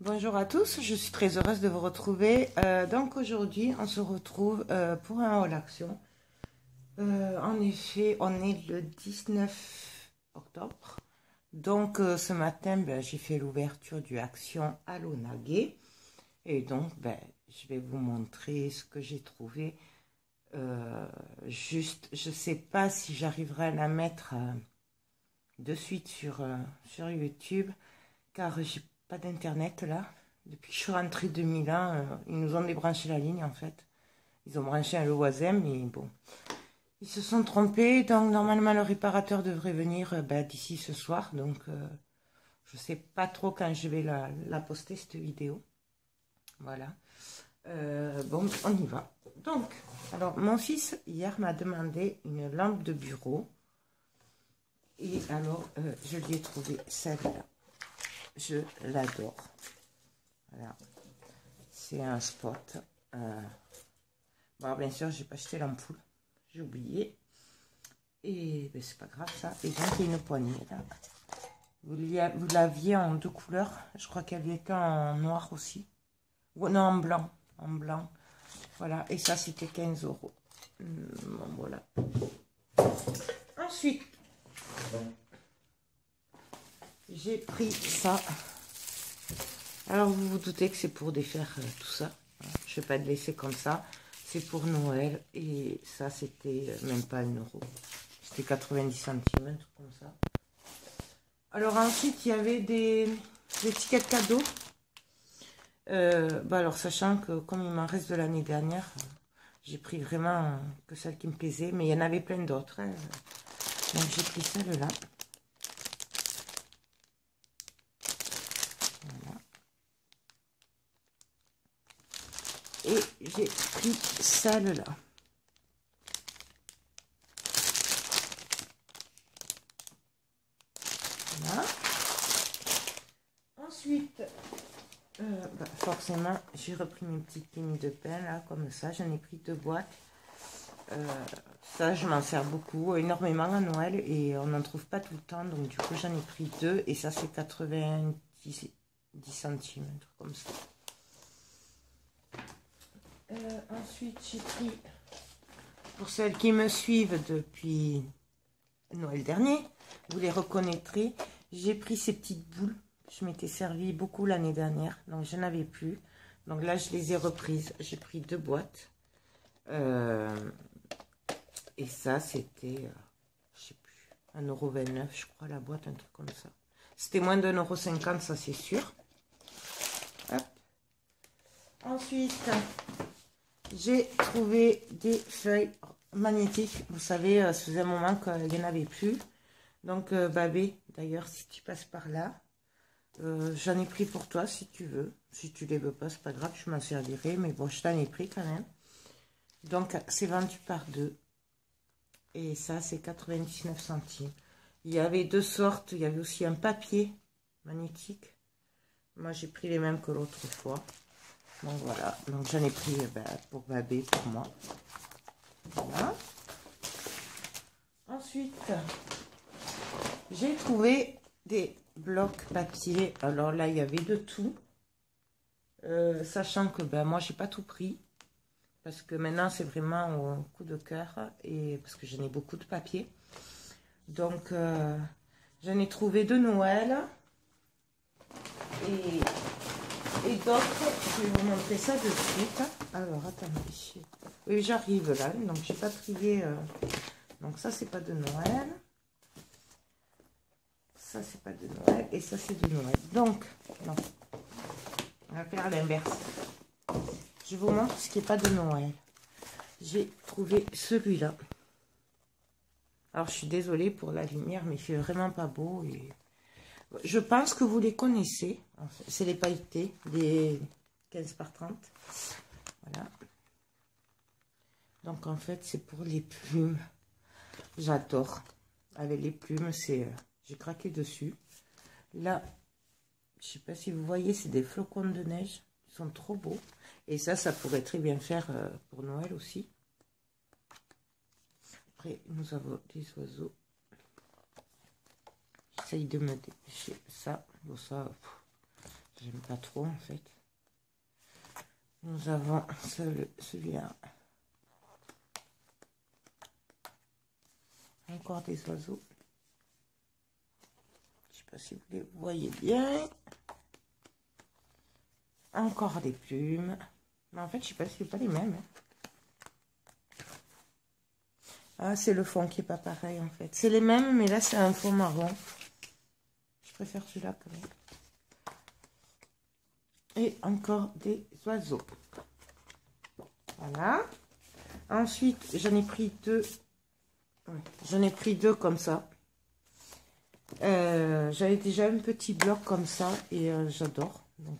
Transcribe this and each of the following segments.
Bonjour à tous, je suis très heureuse de vous retrouver. Donc aujourd'hui, on se retrouve pour un haul action. En effet, on est le 19 octobre. Donc ce matin, j'ai fait l'ouverture du action à l'Onagé. Et donc, je vais vous montrer ce que j'ai trouvé. Juste, je ne sais pas si j'arriverai à la mettre de suite sur YouTube, car j'ai pas d'internet là. Depuis que je suis rentrée 2001, ils nous ont débranché la ligne en fait. Ils ont branché un Loisem, mais bon, ils se sont trompés. Donc normalement le réparateur devrait venir d'ici ce soir. Donc je sais pas trop quand je vais la poster cette vidéo. Voilà. Bon, on y va. Donc, alors mon fils hier m'a demandé une lampe de bureau. Et alors je lui ai trouvé celle-là. Je l'adore. Voilà. C'est un spot. Bon, bien sûr, j'ai pas acheté l'ampoule. J'ai oublié. Et c'est pas grave ça. Et donc, il y a une poignée là. Vous l'aviez en deux couleurs. Je crois qu'elle était en noir aussi. Ou non, en blanc. En blanc. Voilà. Et ça, c'était 15 €. Bon, voilà. Ensuite, j'ai pris ça. Alors, vous vous doutez que c'est pour défaire tout ça. Je ne vais pas le laisser comme ça. C'est pour Noël. Et ça, c'était même pas 1 €. C'était 90 centimes, un truc comme ça. Alors, ensuite, il y avait des étiquettes cadeaux. Alors, sachant que comme il m'en reste de l'année dernière, j'ai pris vraiment que celle qui me plaisait. Mais il y en avait plein d'autres. Hein. Donc, j'ai pris celle-là. Et j'ai pris celle-là. Voilà. Ensuite, forcément, j'ai repris mes petites lignes de pain, là, comme ça. J'en ai pris 2 boîtes. Ça, je m'en sers beaucoup, énormément à Noël. Et on n'en trouve pas tout le temps. Donc, du coup, j'en ai pris 2. Et ça, c'est 90 centimes, un truc comme ça. Ensuite, j'ai pris, pour celles qui me suivent depuis Noël dernier, vous les reconnaîtrez, j'ai pris ces petites boules. Je m'étais servi beaucoup l'année dernière, donc je n'avais plus. Donc là, je les ai reprises. J'ai pris 2 boîtes. Et ça, c'était, je sais plus, 1,29 €, je crois, la boîte, un truc comme ça. C'était moins d'1,50 €, ça c'est sûr. Hop. Ensuite, j'ai trouvé des feuilles magnétiques. Vous savez, ça faisait un moment qu'il n'y en avait plus. Donc, Babé, d'ailleurs, si tu passes par là, j'en ai pris pour toi si tu veux. Si tu les veux pas, c'est pas grave, je m'en servirai. Mais bon, je t'en ai pris quand même. Donc, c'est vendu par 2. Et ça, c'est 99 centimes. Il y avait 2 sortes. Il y avait aussi un papier magnétique. Moi, j'ai pris les mêmes que l'autre fois. Donc voilà, donc j'en ai pris pour Babé, pour moi. Voilà. Ensuite, j'ai trouvé des blocs papier. Alors là, il y avait de tout. Sachant que moi, j'ai pas tout pris. Parce que maintenant, c'est vraiment au coup de cœur. Et parce que j'en ai beaucoup de papier. Donc, j'en ai trouvé de Noël. Et d'autres, je vais vous montrer ça de suite. Alors, attendez. Oui, j'arrive là. Donc, j'ai pas trié. Donc, ça, c'est pas de Noël. Ça, c'est pas de Noël. Et ça, c'est de Noël. Donc, non. On va faire l'inverse. Je vous montre ce qui n'est pas de Noël. J'ai trouvé celui-là. Alors, je suis désolée pour la lumière, mais il fait vraiment pas beau. Et Je pense que vous les connaissez. C'est les pailletés, les 15 par 30. Voilà. Donc en fait, c'est pour les plumes. J'adore. Avec les plumes, c'est j'ai craqué dessus. Là, je sais pas si vous voyez, c'est des flocons de neige. Ils sont trop beaux. Et ça pourrait très bien faire pour Noël aussi. Après, nous avons des oiseaux. J'essaye de me dépêcher. Ça, bon, ça, j'aime pas trop en fait. Nous avons celui-là. Encore des oiseaux. Je sais pas si vous les voyez bien. Encore des plumes. Mais en fait, je sais pas si c'est pas les mêmes. Ah, c'est le fond qui est pas pareil en fait. C'est les mêmes, mais là c'est un fond marron. Je préfère celui-là quand même. Et encore des oiseaux. Voilà. Ensuite, j'en ai pris deux. J'en ai pris deux comme ça. J'avais déjà un petit bloc comme ça et j'adore. Donc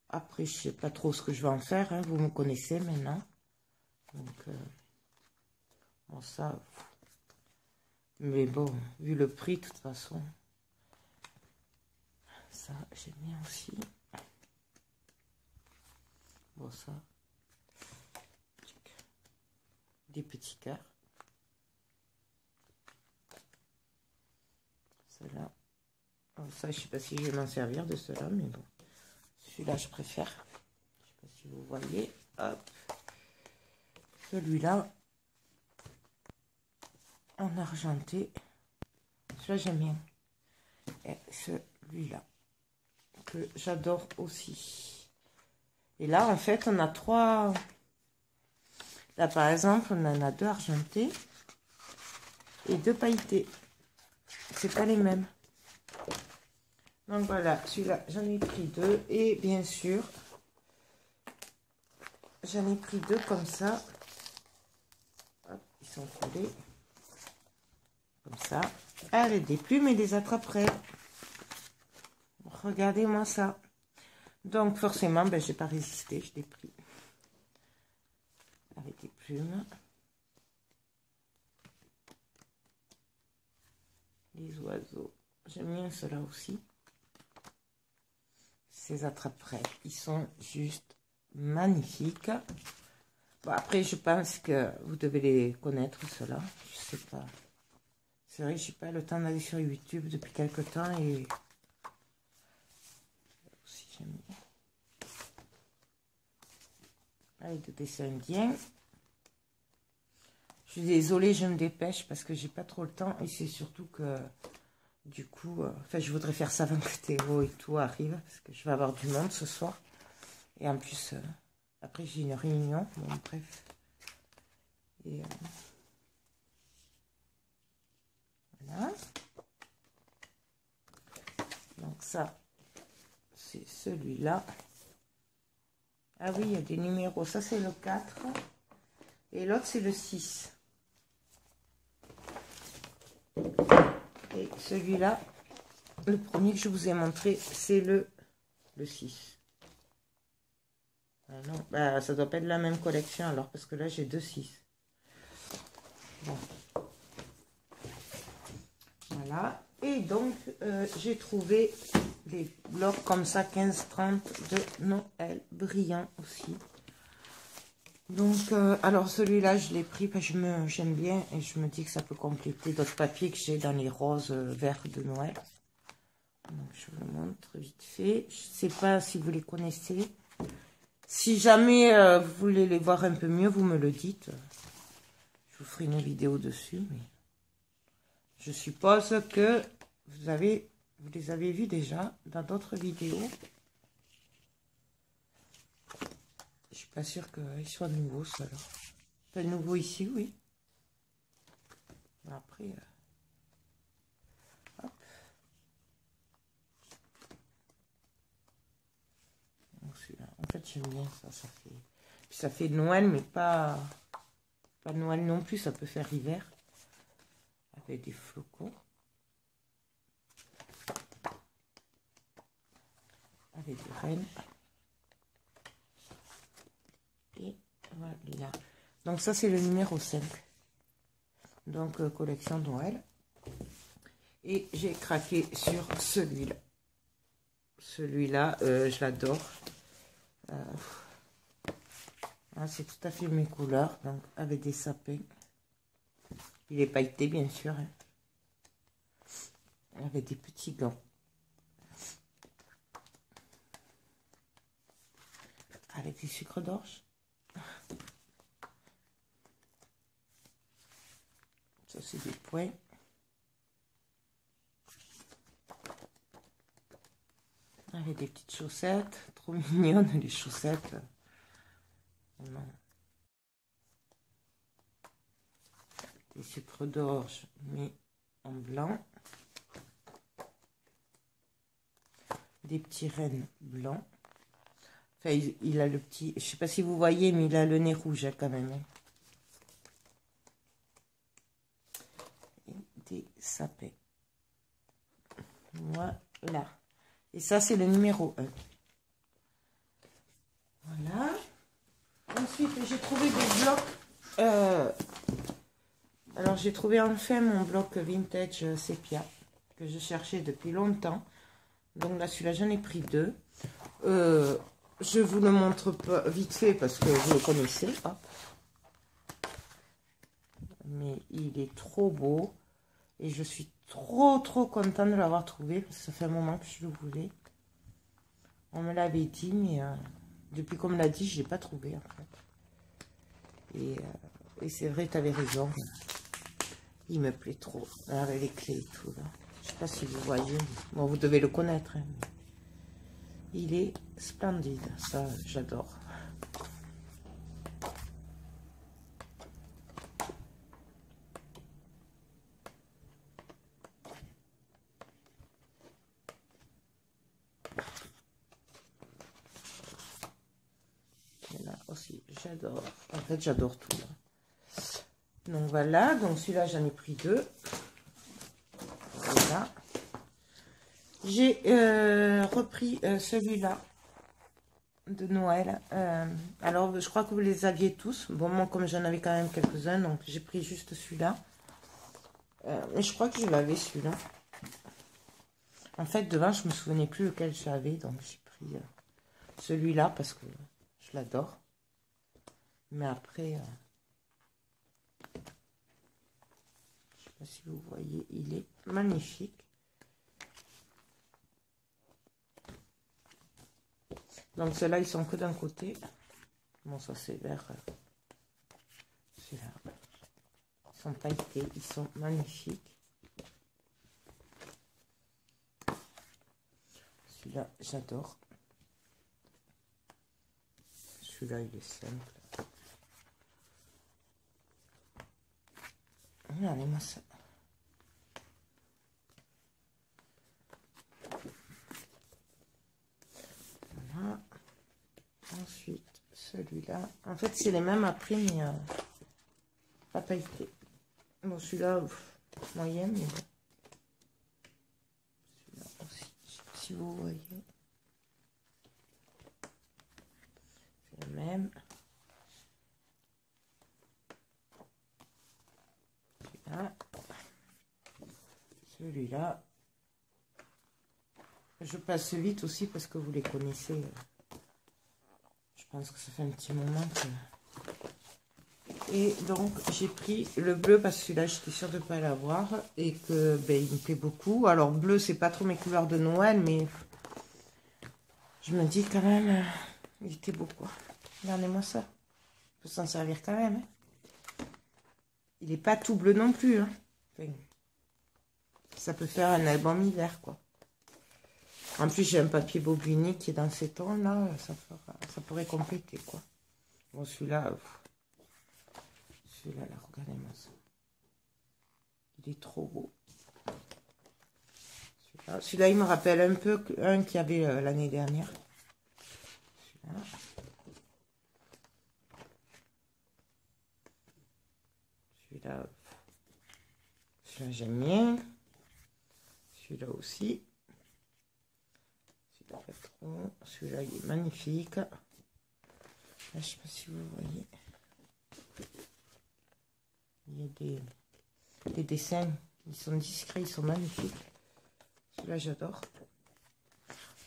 après, je sais pas trop ce que je vais en faire. Hein, vous me connaissez maintenant. Donc bon ça. Mais bon, vu le prix, de toute façon, ça j'aime bien aussi. Bon ça. Des petits cœurs. Cela. Ça, je sais pas si je vais m'en servir de cela, mais bon. Celui-là, je préfère. Je sais pas si vous voyez. Hop. Celui-là. En argenté. Celui-là, j'aime bien. Et celui-là. Que j'adore aussi. Et là, en fait, on a trois. Là, par exemple, on en a deux argentés. Et deux pailletés. C'est pas les mêmes. Donc voilà, celui-là, j'en ai pris deux. Et bien sûr, j'en ai pris deux comme ça. Hop, ils sont collés. Comme ça. Avec des plumes et des attrape-rêves. Regardez-moi ça. Donc forcément, ben, j'ai pas résisté, je l'ai pris. Avec des plumes. Les oiseaux. J'aime bien cela aussi. Ces attrape-rêves, ils sont juste magnifiques. Bon, après, je pense que vous devez les connaître, ceux-là. Je sais pas. C'est vrai que j'ai pas le temps d'aller sur YouTube depuis quelque temps et aussi j'aime bien. Avec des dessins indiens. Je suis désolée, je me dépêche parce que j'ai pas trop le temps et c'est surtout que du coup, enfin, je voudrais faire ça avant que Théo et tout arrive parce que je vais avoir du monde ce soir. Et en plus, après j'ai une réunion. Bon, bref. Et voilà. Donc ça, c'est celui-là. Ah oui, il y a des numéros. Ça, c'est le 4. Et l'autre, c'est le 6. Et celui-là, le premier que je vous ai montré, c'est le 6. Ah non, bah, ça doit pas être la même collection alors, parce que là, j'ai deux 6. Bon. Voilà. Et donc, j'ai trouvé des blocs comme ça, 15-30 de Noël, brillants aussi. Donc, alors celui-là, je l'ai pris parce que j'aime bien et je me dis que ça peut compléter d'autres papiers que j'ai dans les roses verts de Noël. Donc, je vous le montre vite fait. Je ne sais pas si vous les connaissez. Si jamais vous voulez les voir un peu mieux, vous me le dites. Je vous ferai une vidéo dessus, mais je suppose que vous les avez vus déjà dans d'autres vidéos. Je suis pas sûre qu'ils soient nouveaux, ceux-là. Pas nouveau ici, oui. Après, hop. Donc, celui-là. En fait, j'aime bien ça. Puis ça fait Noël, mais pas Noël non plus. Ça peut faire hiver. Avec des flocons. avec des rennes. Et voilà. Donc ça, c'est le numéro 5. Donc, collection Noël. Et j'ai craqué sur celui-là. Celui-là, je l'adore. C'est tout à fait mes couleurs. Donc, avec des sapins. Il est pailleté, bien sûr. Hein. Avec des petits gants. Avec du sucre d'orge. Ça, c'est des points. Avec des petites chaussettes. Trop mignonnes, les chaussettes. Non. Des sucres d'orge, mais en blanc. Des petits rennes blancs. Enfin, il a le petit... Je sais pas si vous voyez, mais il a le nez rouge, hein, quand même. Hein. Des sapins. Voilà. Et ça, c'est le numéro 1. Voilà. Ensuite, j'ai trouvé des blocs. Alors, j'ai trouvé enfin mon bloc vintage sépia que je cherchais depuis longtemps. Donc là, celui-là, j'en ai pris 2. Je vous le montre pas vite fait parce que vous le connaissez. Hop. Mais il est trop beau. Et je suis trop contente de l'avoir trouvé. Parce que ça fait un moment que je le voulais. On me l'avait dit, mais depuis qu'on me l'a dit, je ne l'ai pas trouvé en fait. Et c'est vrai, tu avais raison. Il me plaît trop. Avec les clés et tout. Là. Je ne sais pas si vous voyez. Bon, vous devez le connaître. Hein. Il est splendide. Ça, j'adore. Aussi, j'adore. En fait, j'adore tout. Là. Donc voilà. Donc celui-là, j'en ai pris 2. Voilà. J'ai repris celui-là de Noël. Alors, je crois que vous les aviez tous. Bon, moi, comme j'en avais quand même quelques-uns, donc j'ai pris juste celui-là. Mais je crois que je l'avais celui-là. En fait, devant, je me souvenais plus lequel j'avais, donc j'ai pris celui-là parce que je l'adore. Mais après, je sais pas si vous voyez, il est magnifique. Donc ceux-là, ils sont que d'un côté. Bon, ça c'est vert. Celui-là, ils sont pailletés, ils sont magnifiques. Celui-là, j'adore. Celui-là, il est simple. Regardez-moi ça. Voilà. Ensuite, celui-là. En fait, c'est les mêmes après, mais pas pailleté. Bon, celui-là, moyen, mais bon. Celui-là aussi, je sais pas si vous voyez. C'est le même. Celui-là, je passe vite aussi parce que vous les connaissez. Je pense que ça fait un petit moment que... Et donc, j'ai pris le bleu parce que celui-là, j'étais sûre de ne pas l'avoir et que ben, il me plaît beaucoup. Alors, bleu, c'est pas trop mes couleurs de Noël, mais je me dis quand même, il était beau, quoi. Regardez-moi ça. On peut s'en servir quand même. Hein. Il n'est pas tout bleu non plus. Hein. Enfin, ça peut faire un album hiver, quoi. En plus, j'ai un papier bobiné qui est dans ces tons-là. Ça pourrait compléter, quoi. Bon, celui-là... Celui-là, là, regardez-moi ça. Il est trop beau. Celui-là, il me rappelle un peu un qu'il y avait l'année dernière. Celui-là. Celui-là, j'aime bien. Celui-là aussi. Celui-là, il est magnifique. Là, je ne sais pas si vous voyez. Il y a des dessins. Ils sont discrets, ils sont magnifiques. Celui-là, j'adore.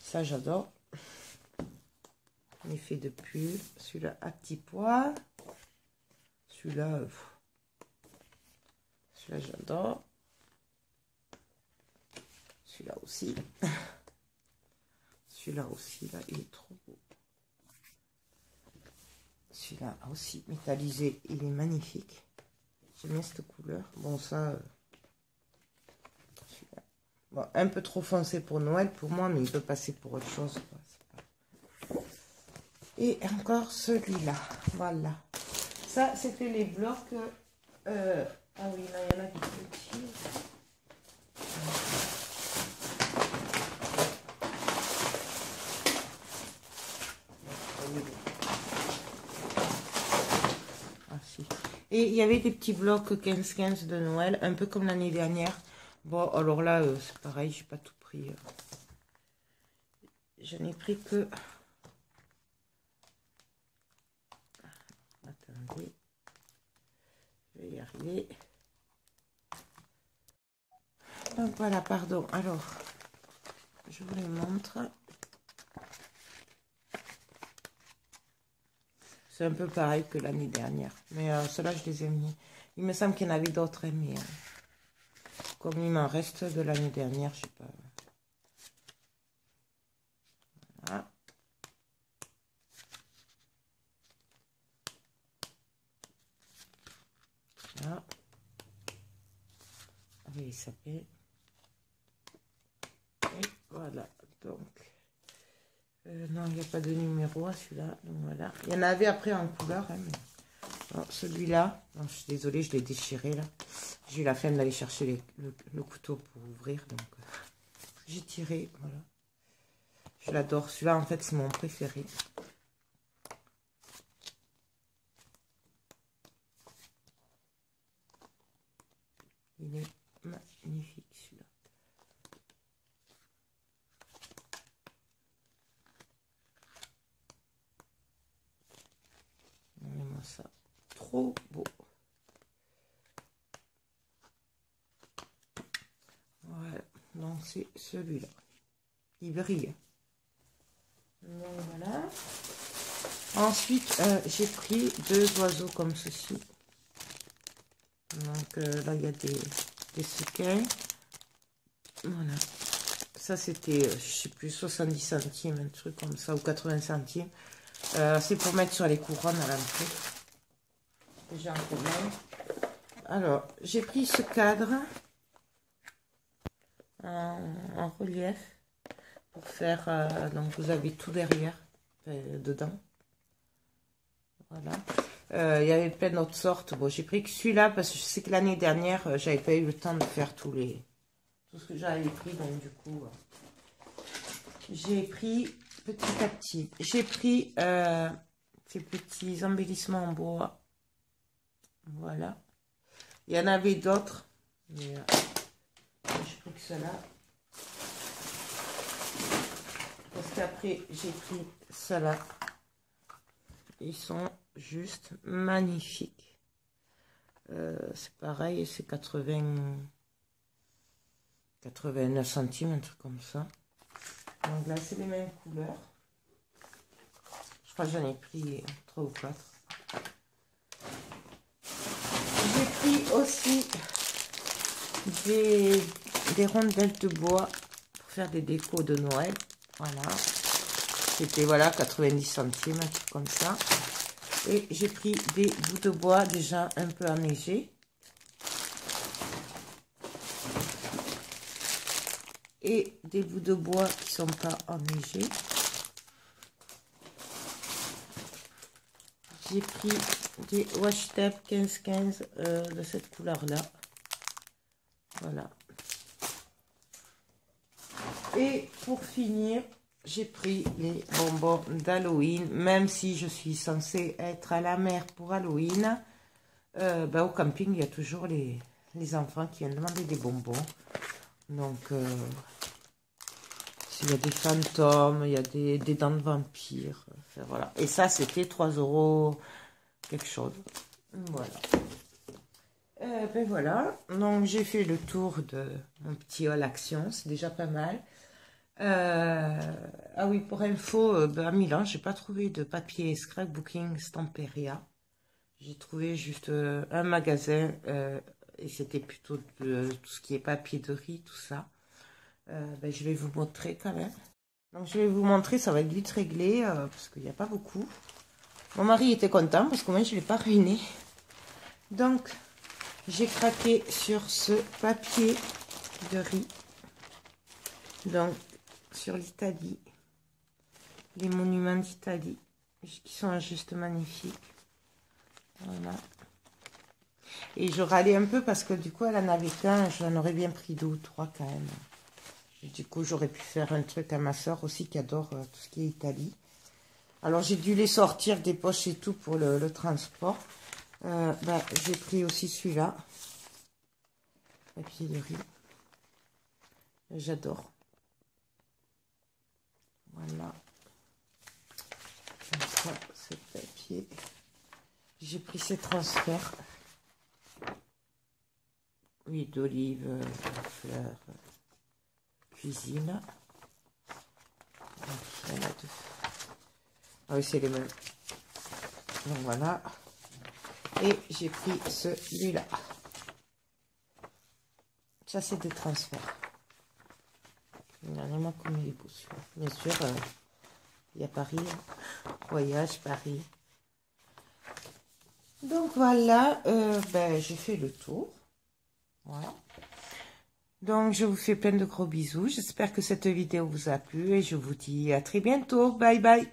Ça, j'adore. Effet de pull. Celui-là, à petits pois. Celui-là, j'adore. Celui-là aussi. Celui-là aussi, là, il est trop beau. Celui-là aussi, métallisé, il est magnifique. J'aime bien cette couleur. Bon, ça, celui-là. Bon, un peu trop foncé pour Noël pour moi, mais il peut passer pour autre chose, quoi. Et encore celui-là. Voilà. Ça, c'était les blocs. Ah oui, là, il y en a des petits. Ah, si. Et il y avait des petits blocs 15-15 de Noël, un peu comme l'année dernière. Bon, alors là, c'est pareil, j'ai pas tout pris. Je n'ai pris que... Attendez. Je vais y arriver. Donc voilà, pardon. Alors, je vous les montre. C'est un peu pareil que l'année dernière. Mais ceux-là, je les ai mis. Il me semble qu'il y en avait d'autres, hein, mais comme il m'en reste de l'année dernière, je sais pas. Voilà. Là. Allez, ça fait. Et voilà. Donc, non, il n'y a pas de numéro à celui-là. Donc voilà. Il y en avait après en couleur. Hein, mais... bon, celui-là, je suis désolée, je l'ai déchiré là. J'ai eu la flemme d'aller chercher le couteau pour ouvrir. Donc, j'ai tiré. Voilà. Je l'adore. Celui-là, en fait, c'est mon préféré. Il est magnifique celui-là. Regardez-moi ça. Trop beau. Voilà. Donc c'est celui-là. Il brille. Donc voilà. Ensuite, j'ai pris deux oiseaux comme ceci. Donc là, il y a des sequins. Voilà. Ça, c'était, je sais plus, 70 centimes, un truc comme ça, ou 80 centimes. C'est pour mettre sur les couronnes à l'entrée. Déjà en commun. Alors, j'ai pris ce cadre en relief pour faire, donc vous avez tout derrière, dedans. Voilà. Il y avait plein d'autres sortes. Bon, j'ai pris que celui-là parce que je sais que l'année dernière, j'avais pas eu le temps de faire tout ce que j'avais pris. Donc, du coup, j'ai pris petit à petit. J'ai pris ces petits embellissements en bois. Voilà. Il y en avait d'autres. Mais j'ai pris que cela. Parce qu'après, j'ai pris cela. Ils sont juste magnifiques. C'est pareil, c'est 89 centimes, un truc comme ça. Donc là, c'est les mêmes couleurs. Je crois que j'en ai pris 3 ou 4. J'ai pris aussi des rondelles de bois pour faire des décos de Noël. Voilà. C'était, voilà, 90 centimes, un truc comme ça. Et j'ai pris des bouts de bois déjà un peu enneigés. Et des bouts de bois qui sont pas enneigés. J'ai pris des washi tape 15-15 de cette couleur-là. Voilà. Et pour finir, j'ai pris les bonbons d'Halloween, même si je suis censée être à la mer pour Halloween. Au camping, il y a toujours les enfants qui viennent demander des bonbons. Donc, il y a des fantômes, il y a des dents de vampire. Enfin, voilà. Et ça, c'était 3 € quelque chose. Voilà. Ben voilà. Donc, j'ai fait le tour de mon petit haul action. C'est déjà pas mal. Ah oui, pour info, ben à Milan, j'ai pas trouvé de papier scrapbooking Stamperia. J'ai trouvé juste un magasin et c'était plutôt de tout ce qui est papier de riz, tout ça. Ben, je vais vous montrer quand même. Donc je vais vous montrer, ça va être vite réglé parce qu'il n'y a pas beaucoup. Mon mari était content parce que moi je ne l'ai pas ruiné. Donc j'ai craqué sur ce papier de riz. Donc sur l'Italie, les monuments d'Italie qui sont juste magnifiques. Voilà. Et je râlais un peu parce que du coup elle en avait qu'un, j'en aurais bien pris 2 ou 3 quand même. Du coup, j'aurais pu faire un truc à ma soeur aussi qui adore tout ce qui est Italie. Alors, j'ai dû les sortir des poches et tout pour le transport. J'ai pris aussi celui-là. Papier de riz. J'adore. Voilà. Comme ça, ce papier. J'ai pris ces transferts. Huile d'olive, fleurs. Cuisine. Ah oui, c'est les mêmes. Donc voilà. Et j'ai pris celui-là. Ça, c'est des transferts. Dernièrement, comme il est beau celui-là. Bien sûr, il y a Paris. Voyage, Paris. Donc voilà, j'ai fait le tour. Voilà. Donc, je vous fais plein de gros bisous. J'espère que cette vidéo vous a plu et je vous dis à très bientôt. Bye bye.